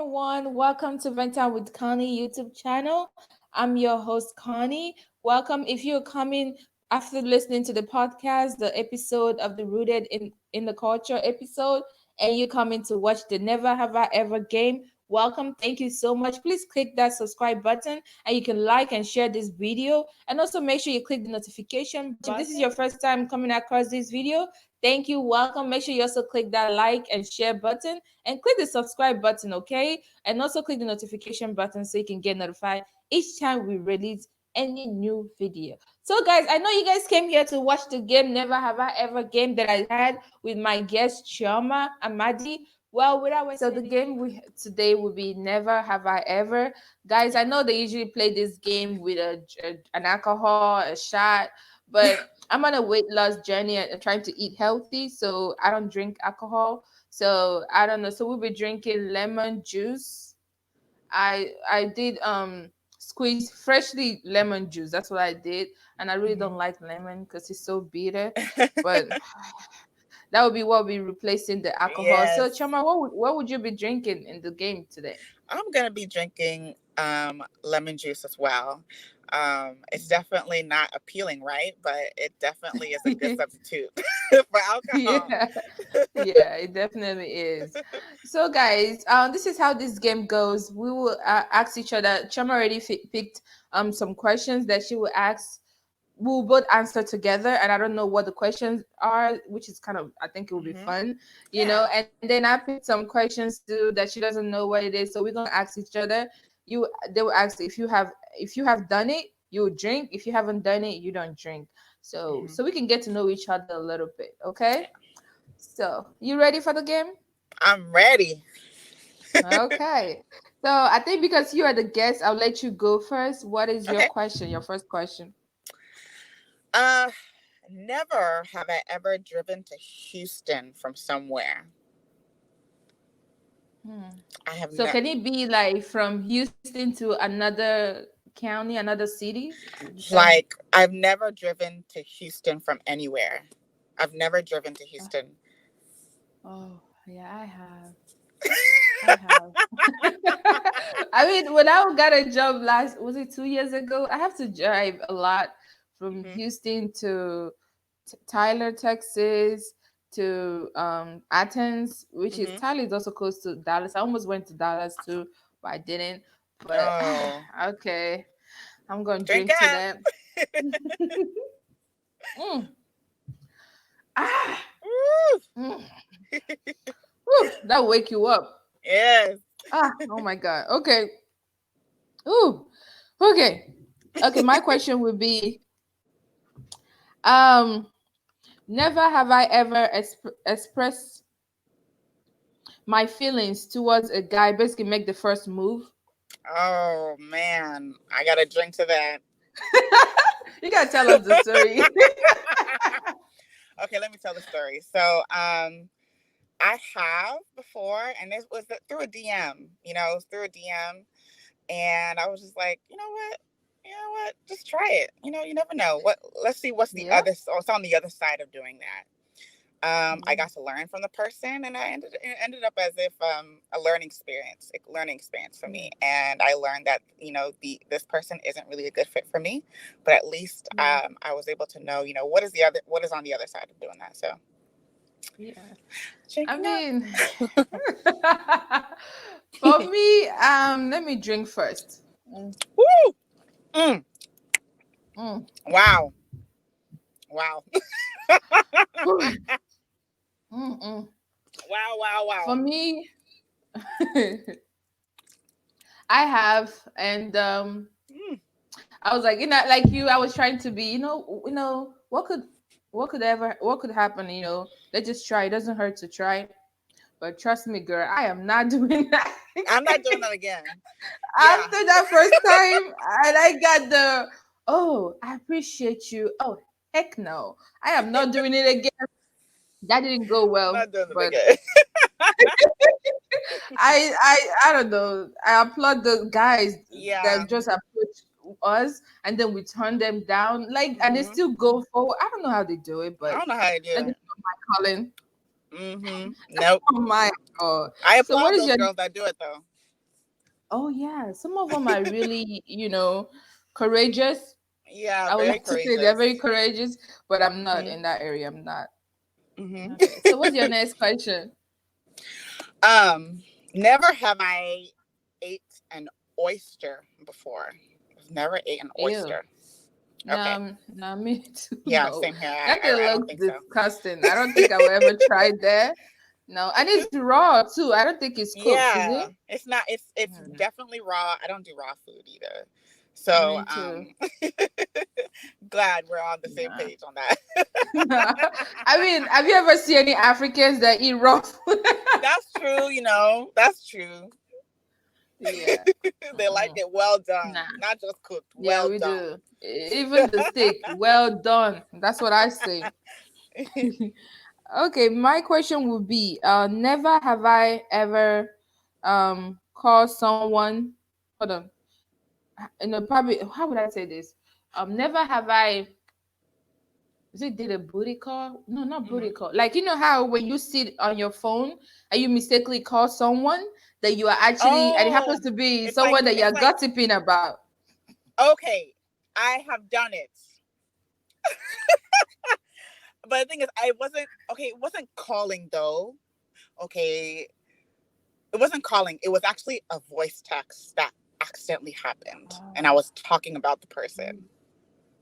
everyone. Welcome to Venttimewithconnie YouTube channel. I'm your host, Connie. Welcome. If you're coming after listening to the podcast, the episode of the Rooted in the Culture episode, and you're coming to watch the Never Have I Ever game, welcome. Thank you so much. Please click that subscribe button, and you can like and share this video. And also make sure you click the notification button. If this is your first time coming across this video, thank you. Welcome. Make sure you also click that like and share button and click the subscribe button, okay? And also click the notification button so you can get notified each time we release any new video. So, guys, I know you guys came here to watch the game Never Have I Ever game that I had with my guest Chioma Amadi. Well, without wasting so the game we today will be Never Have I Ever. Guys, I know they usually play this game with an alcohol, a shot, but I'm on a weight loss journey and trying to eat healthy, so I don't drink alcohol. So I don't know. So we'll be drinking lemon juice. I did squeeze freshly lemon juice. That's what I did, and I really don't like lemon because it's so bitter. But that would be what we replacing the alcohol. Yes. So Chama, what would you be drinking in the game today? I'm going to be drinking lemon juice as well. It's definitely not appealing, right? But it definitely is a good substitute for alcohol. Yeah, yeah, it definitely is. So, guys, this is how this game goes. We will ask each other. Chama already picked some questions that she will ask. We'll both answer together, and I don't know what the questions are, which is kind of, I think it will be fun, you know. And then I picked some questions too that she doesn't know what it is, so we're gonna ask each other. They will ask if you have done it, you drink. If you haven't done it, you don't drink. So we can get to know each other a little bit, okay? So you ready for the game? I'm ready. Okay. So I think because you are the guest, I'll let you go first. What is your Okay. question? Your first question? Uh, Never have I ever driven to Houston from somewhere. I have So never. can it be like from Houston to another county, another city? Like, I've never driven to Houston from anywhere. I've never driven to Houston. Oh, yeah, I have. I have. I mean, when I got a job was it 2 years ago? I have to drive a lot from Houston to Tyler, Texas, to Athens, which is Tyler is also close to Dallas. I almost went to Dallas too, but I didn't. But Oh, okay, I'm gonna drink drink to up. that. Mm. Ah, mm. Whew, that wake you up. Yes. Oh my god. Okay. Ooh. Okay. Okay. My question would be, um, never have I ever expressed my feelings towards a guy. Basically, make the first move. Oh man, I gotta drink to that. You gotta tell us the story. Okay, let me tell the story. So, I have before, and this was through a DM. It was through a DM, and I was just like, just try it. You never know. Let's see what's the Yeah. other. What's on the other side of doing that. I got to learn from the person, and it ended up as if a learning experience for me. And I learned that this person isn't really a good fit for me, but at least I was able to know what is on the other side of doing that. So Yeah. I checking out. mean, for me, let me drink first. Woo! Mm. Wow! Wow! Mm-mm. Wow! Wow! Wow! For me, I have, and I was like, like you, I was trying to be, what could happen, let's just try. It doesn't hurt to try. But trust me, girl, I am not doing that. I'm not doing that again. Yeah. After that first time, and I got oh, I appreciate you. Oh, heck no. I am not doing it again. That didn't go I'm well, not doing it but again. I don't know. I applaud the guys Yeah. that just approach us and then we turn them down. Like, and they still go forward. I don't know how they do it, I but don't know how to do that is it. not my calling. Nope. Oh my god. I So what applaud is those your girls that do it though. Oh yeah, some of them are really, courageous. Yeah, I would very like to say they're very courageous. courageous, but I'm not Hmm. in that area. I'm not. Hmm. Okay, so what's your next question? Um, Never have I ate an oyster before. I've never ate an Ew. oyster. Okay. No, no, me too. Yeah, No, same here. that thing I don't looks think so. disgusting. I don't think I will ever try that. No, and it's raw too. I don't think it's cooked, is Yeah, it? it's not. It's Mm, definitely raw. I don't do raw food either. So, me too. glad we're on the same Nah. page on that. I mean, have you ever seen any Africans that eat raw food? That's true. That's true. Yeah. They like Mm-mm. it well done, Nah. not just cooked. Yeah, Well we done. do. Even the steak, well done. That's what I say. Okay, my question would be, never have I ever called someone. Hold on. Probably how would I say this? Never have I. Is it did a booty call? No, not booty Hmm. call. Like how when you sit on your phone and you mistakenly call someone that you are actually, and it Oh, happens to be it's like someone that you're it's like gossiping about. okay, I have done it, but the thing is, I wasn't okay. It wasn't calling though. Okay, it wasn't calling. It was actually a voice text that accidentally happened, and I Oh. was talking about the person.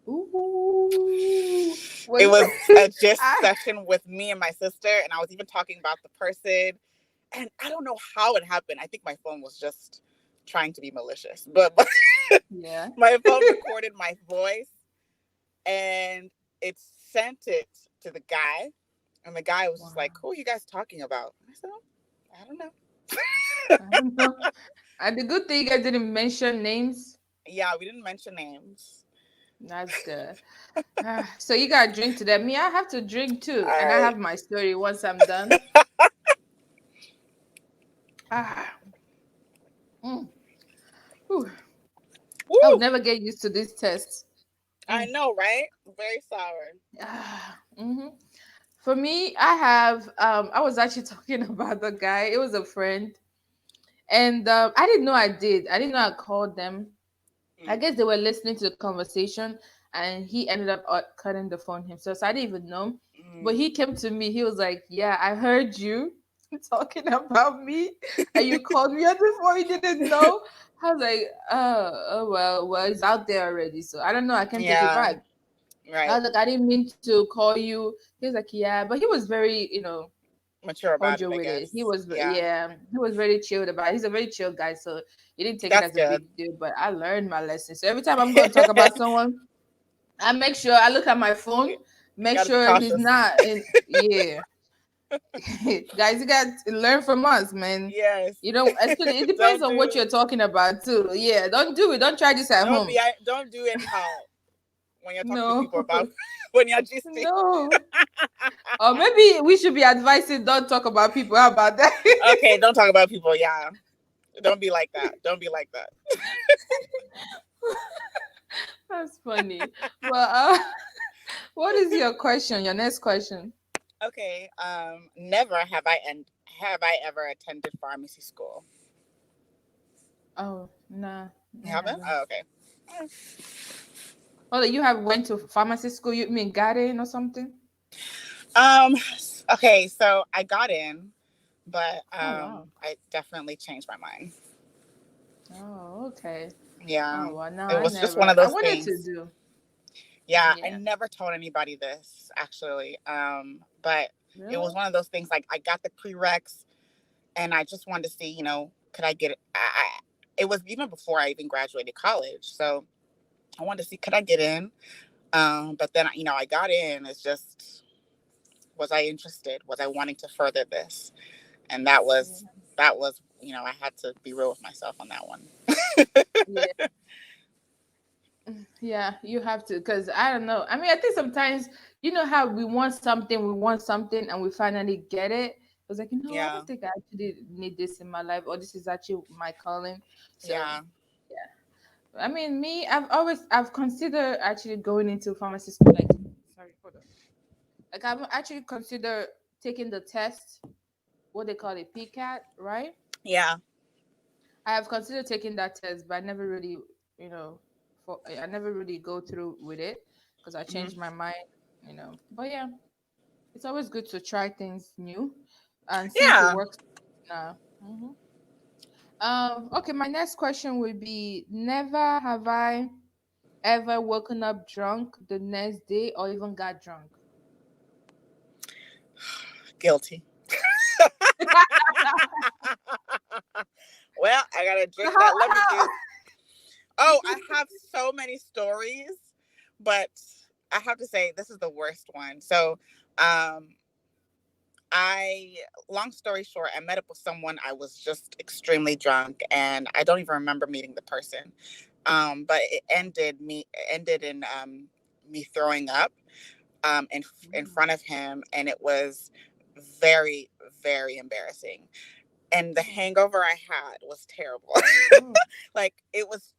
Ooh. It Was was a gist I? session with me and my sister, and I was even talking about the person. And I don't know how it happened. I think my phone was just trying to be malicious, but Yeah. my phone recorded my voice and it sent it to the guy. And the guy was just like, Wow. "Who are you guys talking about?" I said, "I don't know." I don't know. And the good thing you guys didn't mention names. Yeah, we didn't mention names. That's good. So you gotta drink to that. Me, I have to drink too, All and I right. have my story once I'm done. Ah, mm, whew. I would Woo! never get used to this test. I Mm. know, right? Very sour. Mhm. For me, I have. I was actually talking about the guy. It was a friend, and I didn't know I did. I didn't know I called them. I Mm, guess they were listening to the conversation, and he ended up cutting the phone himself. So I didn't even know. But mm. he came to me. He was like, "Yeah, I heard you talking about me, and you called me on the phone. You didn't know." I was like, "Oh well, it's out there already. So I don't know. I can't take it Yeah, back." I right. was like, "I didn't mean to call you." He was like, "Yeah," but he was very, Mature about it, cordial I with it. He guess. was, Yeah, yeah, he was very chilled about it. He's a very chill guy, so he didn't take it that's as a good. big deal. But I learned my lesson. So every time I'm going to talk about someone, I make sure I look at my phone, You make got to be sure he's cautious. not in. Yeah, guys, you got to learn from us, man. Yes. Especially it depends Don't on what do. you're talking about too. Yeah, don't do it. Don't try this at Don't home. be. Don't do anyhow when you're talking to No, people about when you're gisting. no. Or maybe we should be advising don't talk about people. How about that? Okay, don't talk about people. Yeah, don't be like that. Don't be like that. That's funny. Well, what is your question? Your next question? Okay. Never have I ever attended pharmacy school. Oh, nah, You I haven't? haven't. Oh, okay. Oh, you have went to pharmacy school? You mean got in or something? Um. Okay. So I got in, but Oh, wow. I definitely changed my mind. Oh, okay. Yeah. Oh, well, no, It I was just one never. of I those wanted to things. do. Yeah, I Yeah. never told anybody this actually. But it was Really? one of those things like I got the prereqs and I just wanted to see, could I get it? It was even before I even graduated college. So I wanted to see, could I get in? But then, I got in. It's just, was I interested? Was I wanting to further this? And that was, I had to be real with myself on that one. Yeah. Yeah, you have to, because I don't know. I mean, I think sometimes, how we want something, and we finally get it. It's like, I Yeah. don't think I actually need this in my life, or this is actually my calling. So, Yeah. yeah. I mean, me, I've considered actually going into pharmacy school. Like, sorry, hold on. Like, I've actually considered taking the test, what they call it, PCAT, right? Yeah. I have considered taking that test, but I never really, I never really go through with it because I Hmm. changed my mind. But yeah, it's always good to try things new and see if it Yeah. works. Now. Okay, my next question would be: never have I ever woken up drunk the next day or even got drunk. Guilty. Well, I gotta So drink how, that lemon how? juice. Oh, I have so many stories, but I have to say this is the worst one. So, um, I, long story short, I met up with someone. I was just extremely drunk, and I don't even remember meeting the person. But it ended in me throwing up in Mm, front of him, and it was very, very embarrassing. And the oh, hangover I had was terrible. oh, Like it was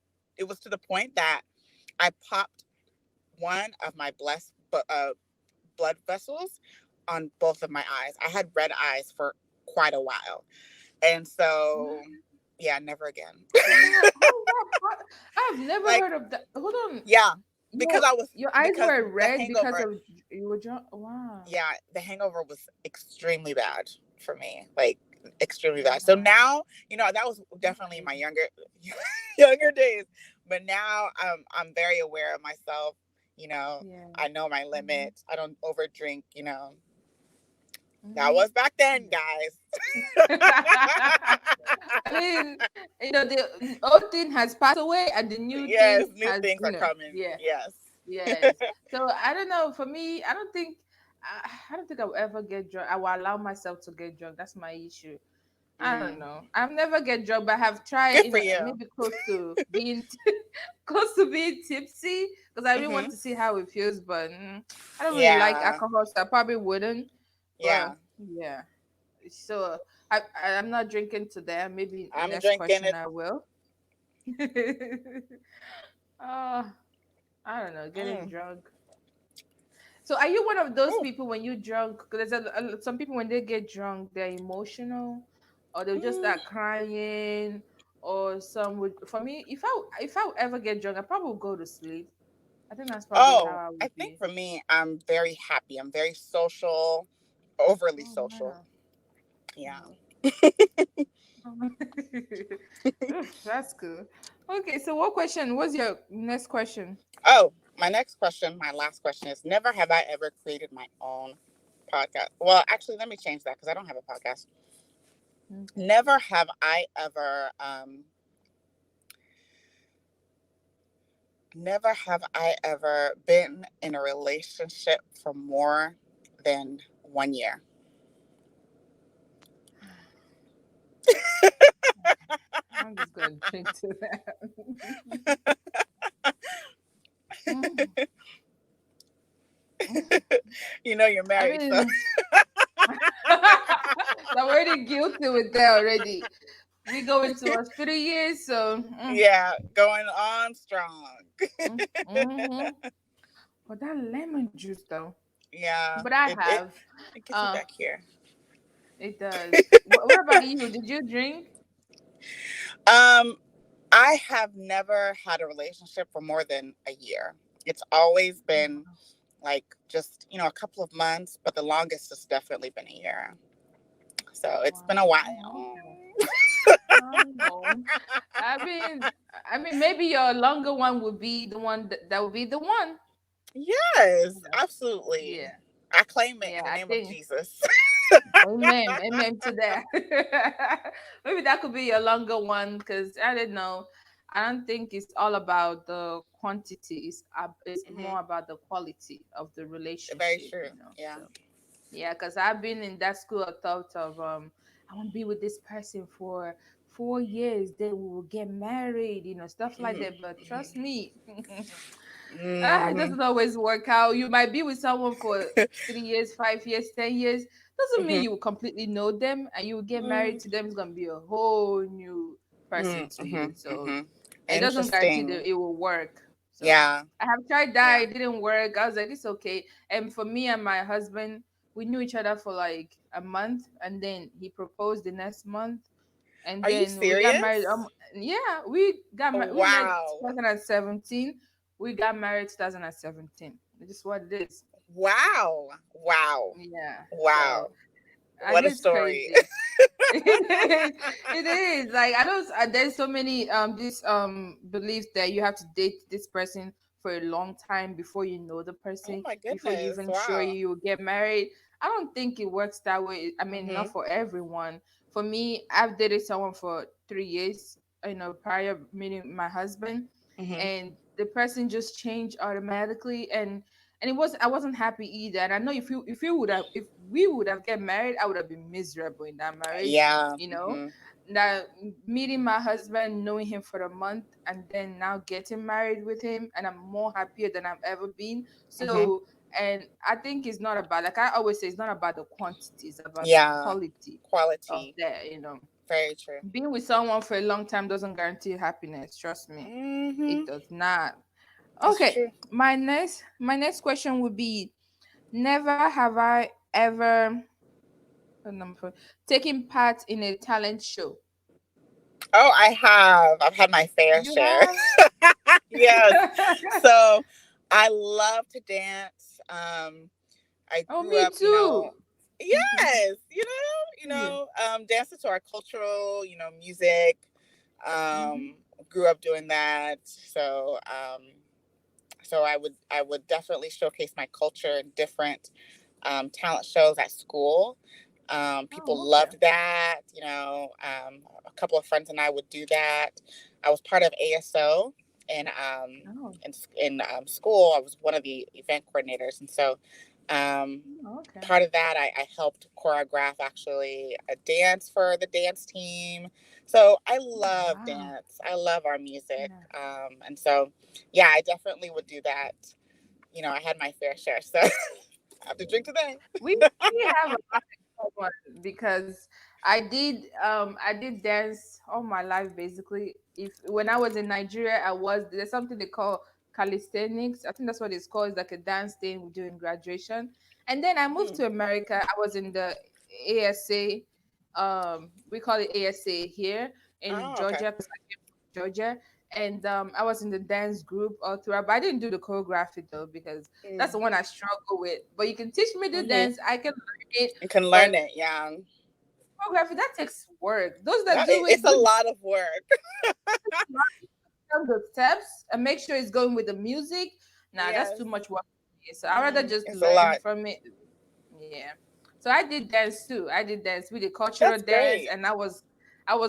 to the point that I popped one of my blood vessels on both of my eyes. I had red eyes for quite a while. And so, what? yeah, never again. How is that? I've never Like, heard of that. Hold on. yeah, because Your I was, your eyes because were the red because hangover, of you were drunk. Wow. yeah, the hangover was extremely bad for me. Like, extremely bad. So Wow. now, that was definitely in Okay. my younger days. But now I'm very aware of myself. You know, Yeah. I know my Mm-hmm. limits. I don't overdrink. That Mm-hmm. was back then, Yeah. guys. I mean, the old thing has passed away and the new Yes, thing new has, things are coming. yeah, Yes. yes. So I don't know. For me, I don't think I'll ever get drunk. I will allow myself to get drunk. That's my issue. I don't Mm. know. I've never get drunk, but I have tried, Good for you. maybe close to being close to being tipsy because I really want Hmm. to see how it feels. But I don't really like Yeah. alcohol, so I probably wouldn't. But Yeah. yeah, so I'm not drinking today. Maybe I'm next drinking question it. I will. uh, I don't know, getting Mm. drunk. So are you one of those Ooh. people when you drunk? Because there's some people when they get drunk, they're emotional, or they'll just Mm. start crying, or some would. For me, if I ever get drunk, I probably would go to sleep. I think that's probably how Oh, I I would think be. for me, I'm very happy. I'm very social, overly Oh social. wow. Yeah. Oh. Oof, that's cool. Okay, so what question? What's your next question? Oh, my next question, my last question is: never have I ever created my own podcast. Well, actually, let me change that because I don't have a podcast. Okay. Never have I ever been in a relationship for more than 1 year. I'm just gonna drink to that. Mm, mm. You're I married, so mean, I'm already guilty with that already. We go into us 3 years, so yeah, going on strong. mm-hmm. But that lemon juice though. Yeah, But I it, it have. it gets you Uh, back here. it does. What about you? Did you drink? Um, I have never had a relationship for more than a year. It's always been like just, a couple of months, but the longest has definitely been a year. So it's been a Wow. while. Okay. No. I mean, maybe your longer one would be the one that would be the one. Yes, Yeah. absolutely. Yeah. I claim it in Yeah. the I name of think. Jesus. Amen. Amen to that. Maybe that could be your longer one because I don't know. I don't think it's all about the quantity. It's Hmm. more about the quality of the Very relationship. true. Yeah. So yeah, because I've been in that school of thought of I want to be with this person for 4 years, then we will get married, stuff like Hmm. that. But trust me, it Hmm. doesn't always work out. You might be with someone for 3 years, 5 years, 10 years. Doesn't mean Hmm. you will completely know them and you will get married Hmm. to them. It's gonna be a whole new person to Hmm. you. So Hmm. it doesn't guarantee Interesting. that it will work. So Yeah. I have tried that, Yeah. it didn't work. I was like, it's okay. And for me and my husband, we knew each other for like a month and then he proposed the next month and Are you then we got married serious? Yeah, we met Wow. 2017. We got married 2017. It's just what it is. Wow. Wow. Yeah. So, Wow. and What a it's story. crazy. It is like I don't. There's so many this beliefs that you have to date this person for a long time before you know the Oh person, my before you goodness. even sure Wow. you will get married. I don't think it works that way. I mean, not Mhm. for everyone. For me, I've dated someone for 3 years, prior meeting my husband, Mhm. and the person just changed automatically, and it was I wasn't happy either. And I know if we would have get married, I would have been miserable in that marriage. Yeah. You know, Mhm. that meeting my husband, knowing him for a month, and then now getting married with him, and I'm more happier than I've ever been. Mhm. So, and I think it's not about, like I always say, it's not about the quantity, it's about the Yeah. quality of Quality. that. Very true. Being with someone for a long time doesn't guarantee happiness. Trust me, it Mhm. does not. That's Okay, true. my next question would be: never have I ever number four, taken part in a talent show. Oh, I have. I've had my fair You share. have? Yes. So I love to dance. I Oh, grew me up, too. yes, Yeah. dancing to our cultural, music. Hmm. Grew up doing that. So I would definitely showcase my culture in different talent shows at school. People Oh, okay. loved that. A couple of friends and I would do that. I was part of ASO in Oh, school. I was one of the event coordinators, and so um, okay. part of that I helped choreograph actually a dance for the dance team. So I Oh, love wow. dance. I love our music, Yeah. and so yeah, I definitely would do that. I had my fair share, so I have to drink today. We have a lot in common because I did dance all my life basically. If when I was in Nigeria, there's something they call calisthenics. I think that's what it's called. It's like a dance thing we do in graduation. And then I moved Mm, to America. I was in the ASA. We call it ASA here in oh, okay. Georgia because I came from Georgia. And I was in the dance group all throughout, but I didn't do the choreography though because that's the Mm, one I struggle with. But you can teach me the mm-hmm. dance, I can learn it. You can But learn it. Yeah, choreography, that takes work. Those that do it's it a do lot of work. the steps and make sure it's going with the music. Nah, that's Yes, too much work for me. So I rather just it's a learn lot. from it. Yeah. So I did dance too. I did dance with the cultural That's dance, great. and I was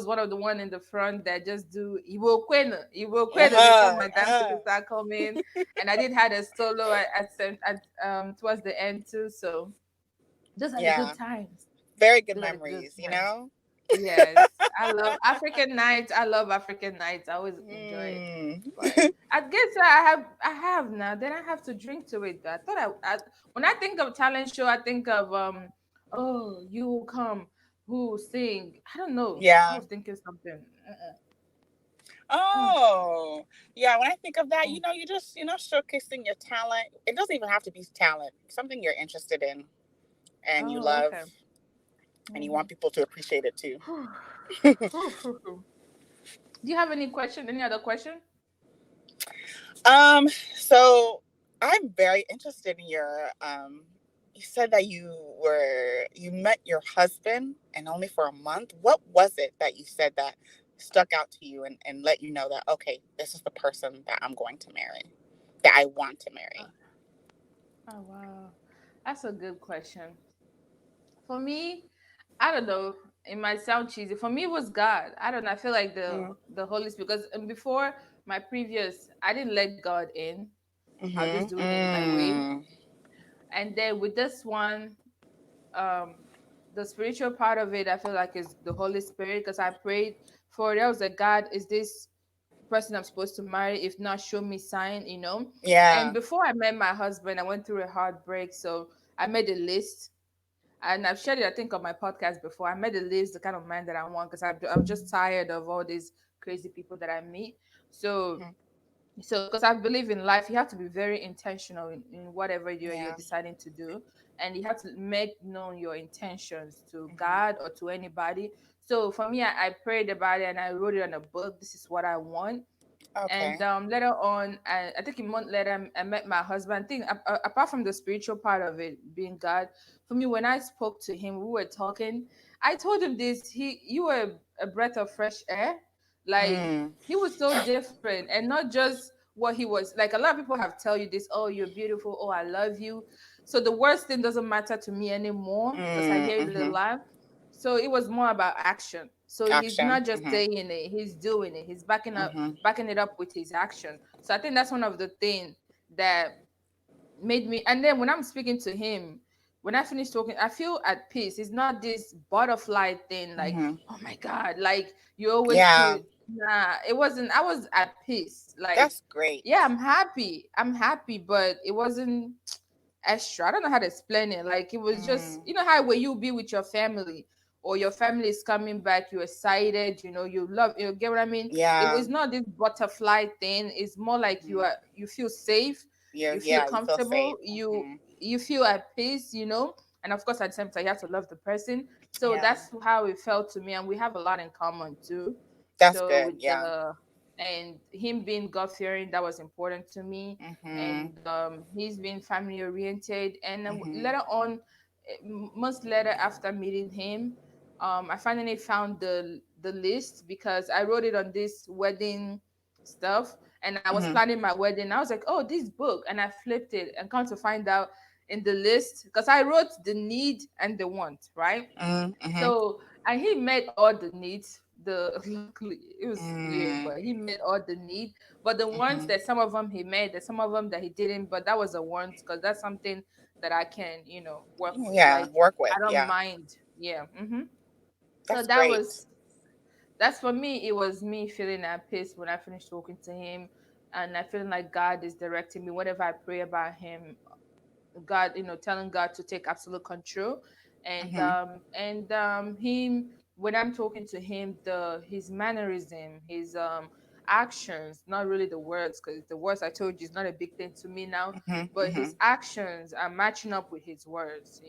one of the one in the front that just do Uh Iwo before huh. my Uh dancers huh. start coming, and I did had a solo towards the end too. So those are the Yeah, good times. very good Those are the good memories. times. Yes, I love African nights. I always enjoy it. Mm. But I guess I have now. Then I have to drink to it. I thought when I think of talent show, I think of oh, you will come, who sing. I don't know. I Yeah. was thinking something. Mm, Oh, yeah. When I think of that, mm. you just, showcasing your talent. It doesn't even have to be talent, something you're interested in and you Oh, love okay. and you want Mhm. people to appreciate it too. Whew. Whew, whew, whew. Do you have any question? Any other question? Um, so I'm very interested in you said that you met your husband and only for a month. What was it that you said that stuck out to you and let you know that, okay, this is the person that I'm going to marry, that I want to Oh, marry? oh, wow, that's a good question. For me, I don't know. It might sound cheesy. For me, it was God. I don't know. I feel like the Holy Spirit. Because before my previous, I didn't let God in. I was just Mm-hmm. doing it my way. Mm. And then with this one, um, the spiritual part of it, I feel like is the Holy Spirit. Because I prayed for it. I was like, God, is this person I'm supposed to marry? If not, show me sign. And Yeah. before I met my husband, I went through a heartbreak. So I made a list, and I've shared it, I think, on my podcast before. I made a list, the kind of man that I want, because I'm just tired of all these crazy people that I meet. So, Mhm. because I believe in life, you have to be very intentional in whatever you're Yeah. deciding to do, and you have to make known your intentions to Hmm. God or to anybody. So for me, I prayed about it and I wrote it on a book. This is what I want. Okay. And later on, I think a month later, I met my husband. I think apart from the spiritual part of it being God, for me, when I spoke to him, we were talking. I told him this. You were a breath of fresh air. Like Mm. he was so different, and not just what he was. Like a lot of people have tell you this. Oh, you're beautiful. Oh, I love you. So the worst thing doesn't matter to me anymore because I Mm. hear it a Mm-hmm. lot. So it was more about action. So he's Action. not just Mm-hmm. saying it; he's doing it. He's Mm-hmm. backing it up with his action. So I think that's one of the things that made me. And then when I'm speaking to him, when I finish talking, I feel at peace. It's not this butterfly thing, like, Mm-hmm. oh my God, like you always Yeah, feel. Nah, it wasn't. I was at peace. Like, that's great. yeah, I'm happy. I'm happy, but it wasn't extra. I don't know how to explain it. Like it was just, Mm. you know how where you be with your family or your family is coming back, you're excited, you love, you get what I mean? It Yeah. was not this butterfly thing. It's more like Mm. you feel safe, Yeah. you feel Yeah. You feel safe. comfortable, Mm-hmm. you feel at peace. And of course at the same time you have to love the person. So Yeah. that's how it felt to me, and we have a lot in common too. That's So good. with Yeah. the and him being God fearing, that was important to me. Mm-hmm. And he's been family oriented. And Mm-hmm. later on, months later after meeting him, I finally found the list because I wrote it on this wedding stuff, and I was Mm-hmm. planning my wedding. I was like, oh, this book, and I flipped it and come to find out in the list because I wrote the need and the want, right? Mm-hmm. So, and he met all the needs. The luckily it was weird, Mm-hmm. but he met all the need. But the ones Mm-hmm. that some of them he made, that some of them that he didn't. But that was the ones because that's something that I can work with. Yeah. Like Work with. I don't Yeah. mind. Yeah. So That's great. that's for me. It was me feeling at peace when I finished talking to him, and I feeling like God is directing me. Whatever I pray about him, God, telling God to take absolute control. And Mm-hmm. him, when I'm talking to him, the his mannerism, his actions, not really the words, because the words I told you is not a big thing to me now, Mm-hmm. but Mm-hmm. his actions are matching up with his words.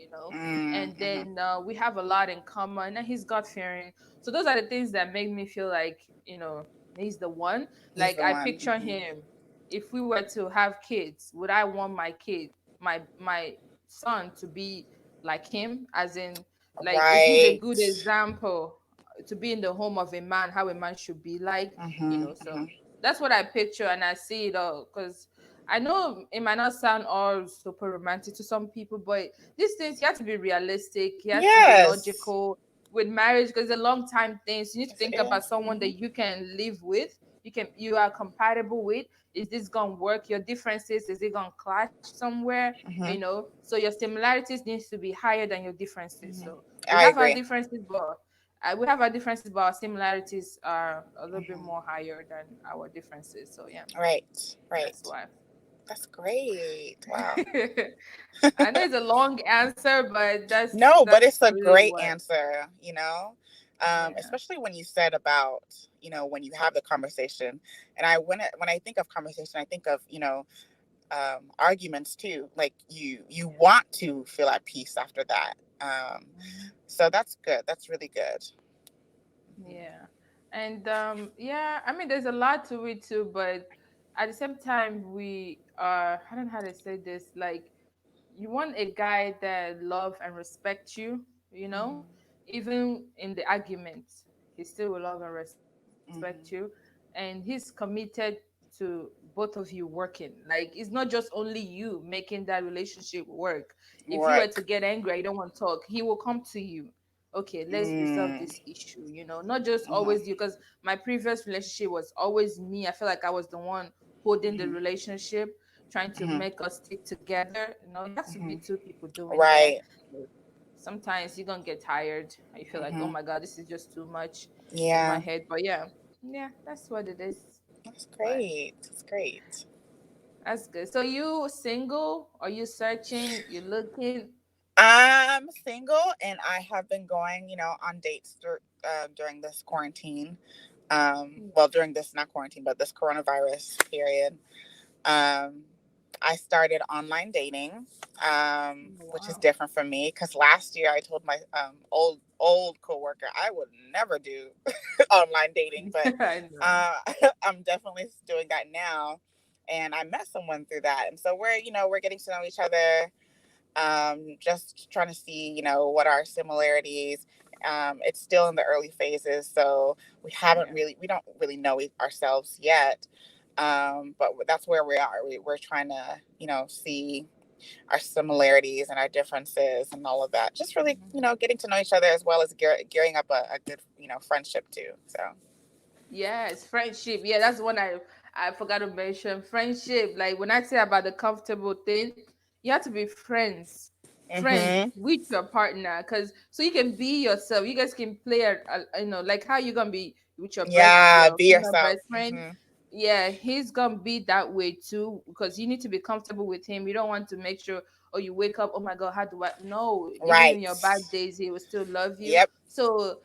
And Mm-hmm. then we have a lot in common, and he's God fearing. So those are the things that make me feel like, he's the one. He's Like the I one. picture Mm-hmm. him. If we were to have kids, would I want my son to be like him, as in like he's a Right. good example to be in the home of a man, how a man should be like. Mm-hmm. So Mm-hmm. that's what I picture, and I see it all because I know it might not sound all super romantic to some people, but these things you have to be realistic, you have to be Yes. logical with marriage because it's a long time thing. So you need to Yes, it think about is. someone Mm-hmm. that you can live with, you are compatible with. Is this gonna work? Your differences, is it gonna clash somewhere? Mm-hmm. So your similarities needs to be higher than your differences. Mm-hmm. So we I have our agree. differences, but we have our differences, but our similarities are a little bit more Mm-hmm. higher than our differences. So yeah, Right. that's Right. why. That's great. Wow. I know it's a long answer, but that's No, but that's it's a really great what. answer, Yeah. especially when you said about, when you have the conversation. And when I think of conversation, I think of, arguments too. Like you want to feel at peace after that. Mhm. So that's good. That's really good. Yeah. And yeah, I mean there's a lot to it too, but at the same time we are, I don't know how to say this, like you want a guy that love and respect you, Hmm. even in the argument, he still will love and respect you, Hmm. and he's committed to both of you working. Like it's not just only you making that relationship work. If you were to Work. get angry, you don't want to talk, he will come to you. Okay, let's resolve Mm. this issue, not just Hmm. always you, because my previous relationship was always me. I feel like I was the one holding the Hmm. relationship, trying to Hmm. make us stick together. You have to be Hmm. two people doing that. Right. But sometimes you're gonna get tired. You feel like, oh Hmm. my god, this is just too much in my Yeah. head. But yeah, yeah, that's what it is. That's But great. That's great. that's good. So you single? Are you searching? You looking? I'm single and I have been going, on dates during this quarantine. Well, during this, not quarantine, but this coronavirus period. Um, I started online dating, which is Wow. different from me because last year I told my old coworker. I would never do online dating, but I know. uh, I'm definitely doing that now. And I met someone through that, and so we're getting to know each other, just trying to see, what our similarities. It's still in the early phases, so Yeah. we don't really know ourselves yet. But that's where we are. We're trying to, see our similarities and our differences and all of that. Just really, Mhm. getting to know each other as well as gearing up a good, friendship too. So, Yes, friendship. Yeah, that's one I forgot to mention. Friendship. Like when I say about the comfortable thing, you have to be friends mm-hmm. with your partner, cause so you can be yourself. You guys can play, like how you gonna be with Yeah, your be female yourself. best friend. Mm-hmm. Yeah, he's gonna be that way too, because you need to be comfortable with him. You don't want to make sure, oh, you wake up, oh my God, how do I? No, even in Right. your bad days, he will still love you. Yep. So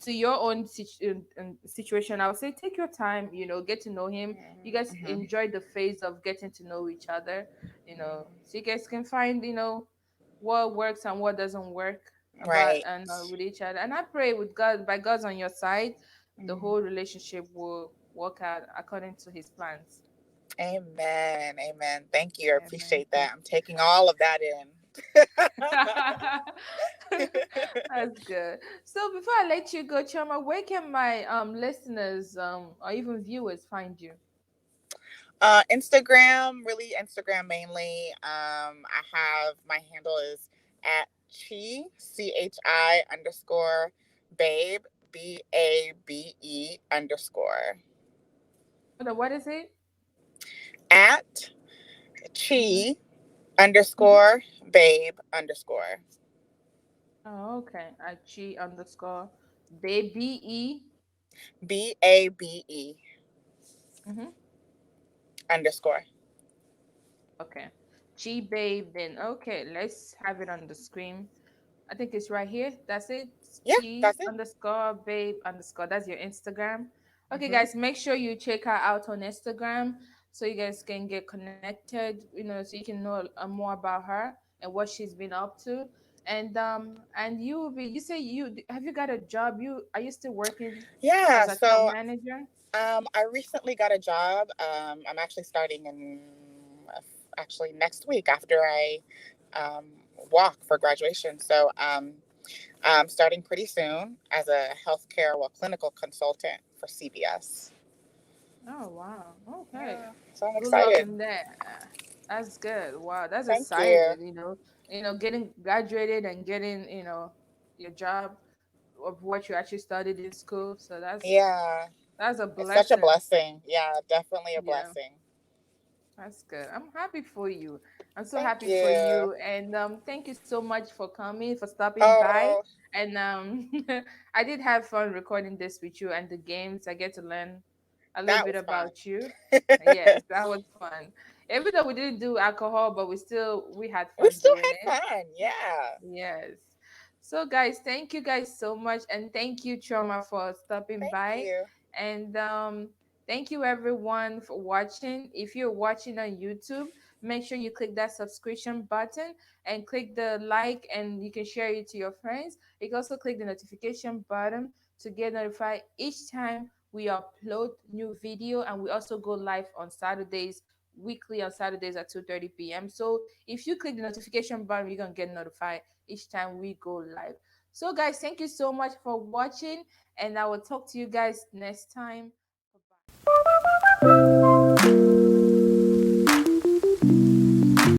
to your own situation, I would say take your time, get to know him. You guys Mm-hmm. enjoy the phase of getting to know each other, so you guys can find, what works and what doesn't work about Right. and with each other. And I pray with God, by God's on your side, the Mm-hmm. whole relationship will work out according to his plans. Amen. Amen. Thank you. I Amen. appreciate that. I'm taking all of that in. That's good. So before I let you go, Chama, where can my listeners or even viewers find you? Instagram, really Instagram mainly. I have my handle is at Chi underscore babe BABE underscore What is it? at Mm-hmm. Chi Mm-hmm. underscore babe underscore Oh, okay. Achi underscore baby e. BABE Mm-hmm. underscore. Okay. Chi babe. Then okay. Let's have it on the screen. I think it's right here. That's it. Yeah, Chi that's it. underscore babe underscore. That's your Instagram. Okay, Hmm. guys, make sure you check her out on Instagram so you guys can get connected. So you can know more about her and what she's been up to. And you will be. You say you have you got a job? Are you still working Yeah, as account so manager? I recently got a job. I'm actually starting in actually next week after I um, walk for graduation. So I'm starting pretty soon as a healthcare, well, clinical consultant for CBS. Oh wow. Okay. Yeah, so I'm Good luck excited. in that. That's good. Wow, that's Thank you. exciting. Getting graduated and getting your job of what you actually studied in school. So Yeah, that's a it's such a blessing. blessing. Yeah, definitely a Yeah. blessing. That's good. I'm happy for you. I'm so Thank happy for you. you. And thank you so much for coming, for stopping by. Oh, And I did have fun recording this with you and the games. I get to learn a little that bit was fun. about you. Yes, that was fun. Even though we didn't do alcohol, but we had We fun still doing it. had fun. Yeah. Yes. So, guys, thank you guys so much, and thank you, Trauma, for stopping Thank by, you. and thank you everyone for watching. If you're watching on YouTube, make sure you click that subscription button and click the like, and you can share it to your friends. You can also click the notification button to get notified each time we upload new video, and we also go live on Saturdays, weekly on Saturdays at 2:30 p.m. So if you click the notification button, you're gonna get notified each time we go live. So, guys, thank you so much for watching, and I will talk to you guys next time. Bye bye.